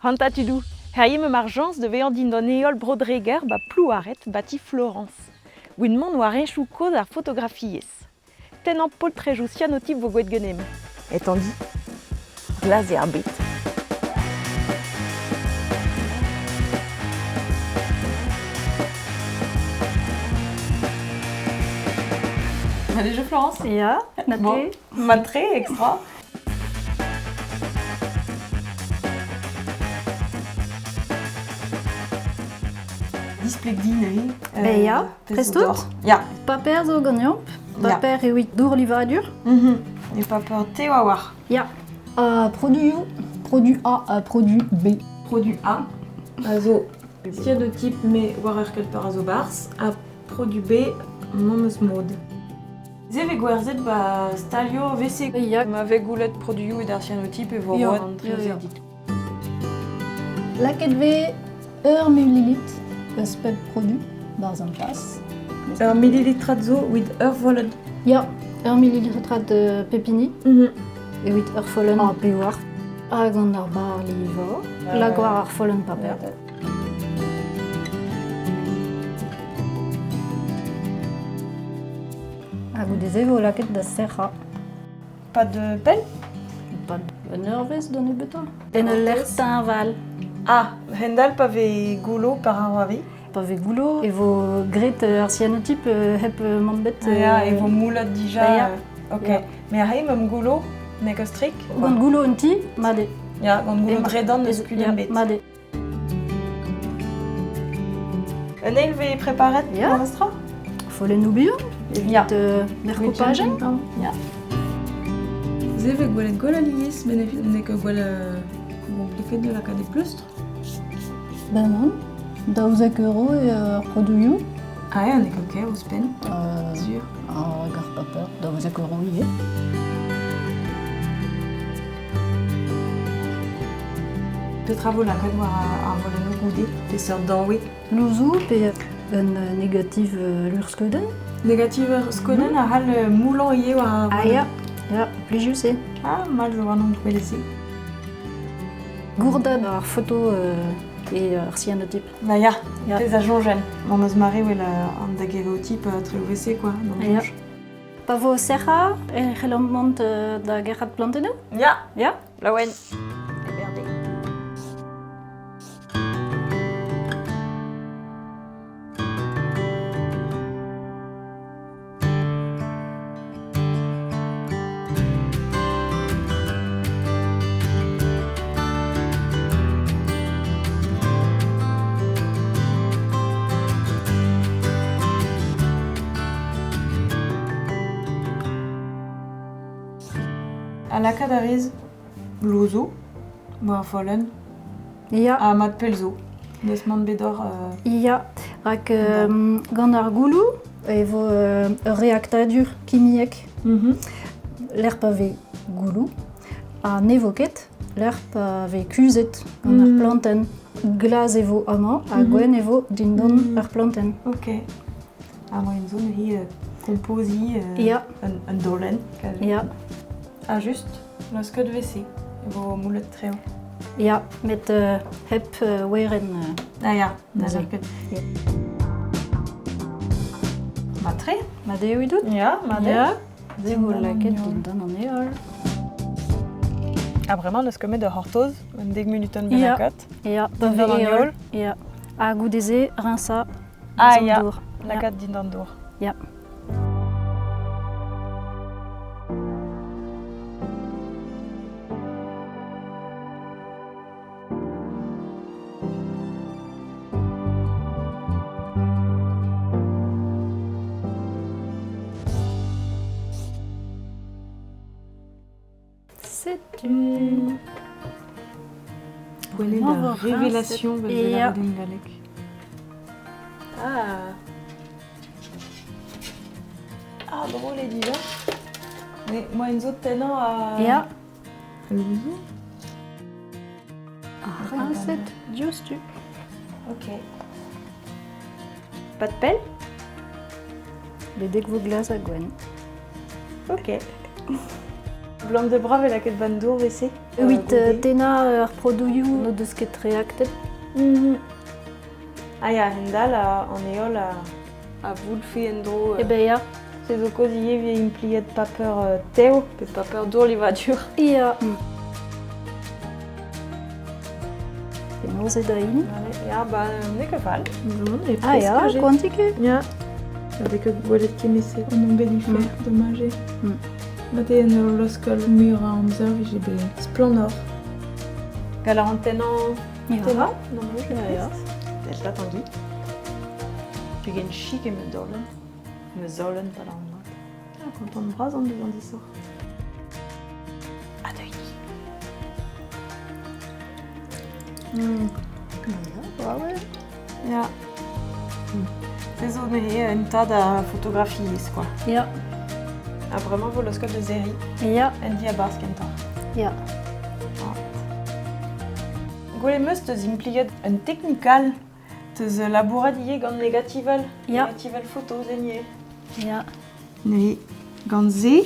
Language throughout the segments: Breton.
Hantatudu, heriem marjans de veandin d'an eol brodreger ba plouaret bati Florence. Win man war enchou koz ar fotografiez. Ten an poltrejou cyanotype vo gouet genem. Et an di, glas e ar bet. Allez, je Florence. Ja, natte. Bon, matre, extra. Displeg din, ja, prestot? Ja. Paper zo ganyomp. Paper e oit dour livadur. Et paper te wa war. Ja. Produit A, produit B. Produit A. Also, cyanotype me war ar kelper a zo bars. A produit B, mameus mod. Zeve gwerzet ba stalio vese. Ja. Ma ve goulet produit ou d'ar cyanotype e vo Ja, road an trez ja, ja. edit. Laket V, millilitre. Spec produit, dans un place. Un millilitre zo with volet. Ja, millilitre de pepini. E oit follen a pewar. A gant ar bar liva. La gwar ar follen paper. A goudeze vo laket da serra. Pas de pelle? Pas de nervez donne beta. En lertin val. Ah, Hendal pa ve goulo par an avi. Pa ve goulo. E vo gret ar cyanotype hep mambet. Ja, e vo moulat dija. Ja. Ok. Ja. Me a hem goulo, nek a strik? Gant goulo un ti, made. Ja, gant goulo dredan eus kudenn bet. Made. Un eil ve preparet Ja. an astra? Follen ubio. Ja. Mercopagen. Ja. Zeve gwelet gwell alies, men nek gwell compliqué de la cade plustre. Ben non. Daouzek euro e produiu. Ah ja, nek ok, ouz pen. Sur. Gar paper. Daouzek euro ie. Petra vo la cade war ar volen o goude, pe sort d'anwe. Louzou pe un négatif lurskeden. Negativ ur skoden a hal moulan ie war ar Ah volen. ja. Ja, plijus e. Ah, mal jo war non gwelese. Gourda ar photo e ar cyanotype. Bah ja, Ja. pez a jongen. Man eus mare wel an da gerotype tre ovese, quoi. Ja. Pa vo serra e c'hellommant da gerrat plantennoù? Ja, Ja? laouen. A la kadarez, lozo, war follen, Ja. a mat pelzo. Neus man bedor... Ja. Rak gant ar goulou e vo reaktadur kimiek. L'her pa ve goulou. A nevoket, l'her pa ve kuzet gant ar planten. Glas e vo amañ, a gwen e vo dindon ar planten. Ok. A mo en zone hi komposi, Ja. un dolen. Ja. Ah, just, la skot vese. E vo moulet treo. Ja, met hep weren. Ah ja, na Zo. zerket. Matre? Ma de oidout? Ja, made. Ja. De vo Dindan laket an dindan an eol. Ah, bremañ, neus kemet ur hortoz, un 10 minuton ben Ja. akat. Ja, Dindan an eol. Ja. A goudeze, rinsa. Ah, zan ja. dour. Lakat dindan dour. Ja. C'est une... Poelet Vraiment, da vraiment, révélation c'est- vel Ja. den galek. Ah. Ah, drôle et divin. Mais moi, une autre tenant à... Ja. Louzou. Rinset, just tu. Ok. Pas de pelle? Le dek vo glas a gwen. Ok. Blanc de brave et la quête bandour WC. Oui, tena produiu no deus ket reacted. Ah ja, Hendal en eol a Wulfi Endro. E ben ya. C'est zo cosier vie implié de paper teo, de paper d'our li va dur. Ja. Penaos da in. Ja, bah, ne que val. Ah ja, quantique. Ja. Avec golet kimese, on en bénifère, dommage. Maté en loskal mur a amzer vi be splendor. Gala antenne en tema, non je ja. Det la tangi. Tu gen chic et me dolen. Me zolen pas dans le mat. Quand on bras on devant des sorts. Ja, ouais. Ja. C'est zo un tas de photographies quoi. Ja. Ah, vraiment voloscope de Zeri. Ja. En dia bars kentar. Ja. Gole meus teus impliet un technical teus labouradier gant negativel. Ja. Negativel photo zenier. Ja. Nee, gant ze.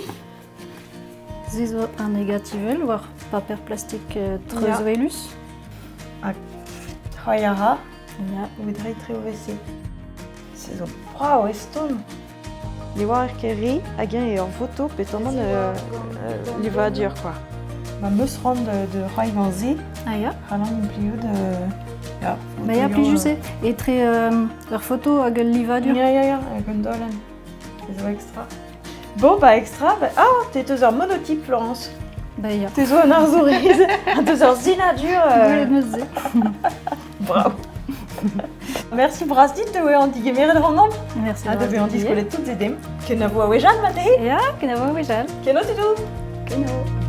Zizo un negativel, war paper plastik très Ja. velus. Hoyara. Ja. Vedrei tre OVC. C'est zo. Wow, eston. Les war keri hag en photo petomman li va dur quoi. Ma meus rand de roi gant ze. Ah ja. Ralan implio de ja. Ba ja, pli juste. Et très leur photo hag livadur. Ja, gondolen. C'est zo extra. Bon, bah extra. Bah... Ah, t'es teus ur monotype, Florence. Ba ja. T'es zo un arzoriz. Teus ur zinadur. Gole meus ze. Bravo. Merci Brasdit de an digemeret random. Merci. Ah, de an diskolet toutes edem. Ken a voa wejan, Maté. Ja, ken a vo wejal. Keno tidou. Keno.